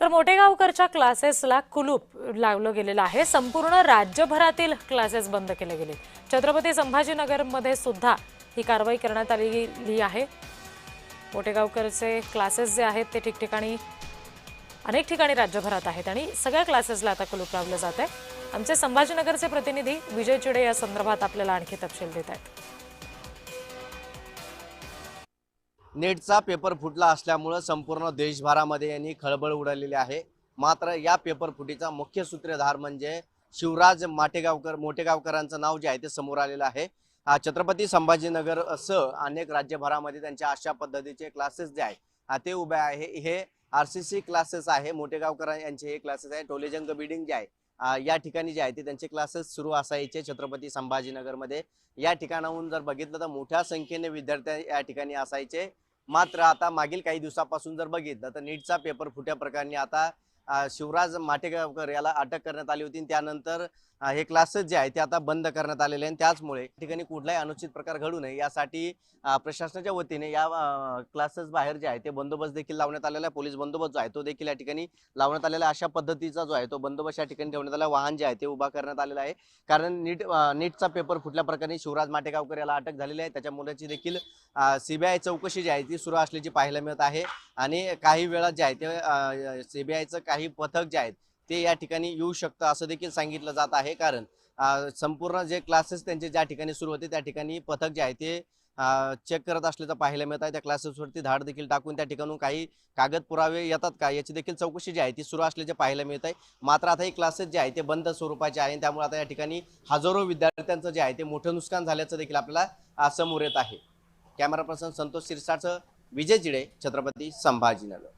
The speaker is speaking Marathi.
तर मोठेगावकरच्या क्लासेसला कुलूप लावलं गेलेलं आहे। संपूर्ण राज्यभरातील क्लासेस बंद केले गेले। छत्रपती संभाजीनगरमध्ये सुद्धा ही कारवाई करण्यात आलेली आहे। मोठेगावकरचे क्लासेस जे आहेत ते ठिकठिकाणी अनेक ठिकाणी राज्यभरात आहेत आणि सगळ्या क्लासेसला आता कुलूप लावलं जात आहे। आमचे संभाजीनगरचे प्रतिनिधी विजय चिडे या संदर्भात आपल्याला आणखी तपशील देत आहेत। नेटचा पेपर फुटला असल्यामुळे संपूर्ण देशभरामध्ये यांनी खळबळ उडालेली आहे। मात्र या पेपर फुटीचा मुख्य सूत्रधार म्हणजे शिवराज मोठेगावकरांचं नाव जे आहे ते समोर आलेलं आहे। छत्रपती संभाजीनगर सह अनेक राज्यभरामध्ये त्यांच्या अशा पद्धतीचे क्लासेस जे आहे ते उभे आहे। हे आरसीसी क्लासेस आहे। मोठेगावकर यांचे हे क्लासेस आहे। टोलेजंग बिल्डिंग जे आहे या ठिकाणी जे आहे ते त्यांचे क्लासेस सुरू असायचे छत्रपती संभाजीनगरमध्ये। या ठिकाणाहून जर बघितलं तर मोठ्या संख्येने विद्यार्थी या ठिकाणी असायचे। मात्र आता मागील काही दिवसापासून जर बघितलं तर नीटचा पेपर फुट्या प्रकरणी आता शिवराज माटेगावकर याला अटक करण्यात आली होती। त्यानंतर हे क्लासेस जे आहेत ते आता बंद करण्यात आलेले आहेत। त्याचमुळे ठिकाणी कुठलाही अनुचित प्रकार घडू नये यासाठी प्रशासनाच्या वतीने या क्लासेस बाहेर जे आहे ते बंदोबस्त देखील लावण्यात आलेला आहे। पोलीस बंदोबस्त जो आहे तो देखील या ठिकाणी लावण्यात आलेला आहे। अशा पद्धतीचा जो आहे तो बंदोबस्त या ठिकाणी ठेवण्यात आला। वाहन जे आहे ते उभा करण्यात आलेला आहे। कारण नीटचा पेपर फुटल्या प्रकरणी शिवराज माटेगावकर याला अटक झालेली आहे। त्याच्या मुलाची देखील सीबीआय चौकशी जी आहे ती सुरू असल्याची पाहायला मिळत आहे। आणि काही वेळा जे आहे ते सीबीआयचं काही पथक जे आहेत ते या ठिकाणी येऊ शकतं असं देखील सांगितलं जात आहे। कारण संपूर्ण जे क्लासेस त्यांचे ज्या ठिकाणी सुरू होते त्या ठिकाणी पथक जे आहे ते चेक करत असल्याचं पाहायला मिळत आहे। त्या क्लासेसवरती धाड देखील टाकून त्या ठिकाणून काही कागद पुरावे येतात का याची देखील चौकशी जी आहे ती सुरू असल्याचे पाहायला मिळत आहे। मात्र आता हे क्लासेस जे आहे ते बंद स्वरूपाचे आहे। त्यामुळे आता या ठिकाणी हजारो विद्यार्थ्यांचं जे आहे ते मोठं नुकसान झाल्याचं देखील आपल्याला समोर येत आहे। कॅमेरा पर्सन संतोष सिरसाट, विजय चिडे, छत्रपती संभाजीनगर।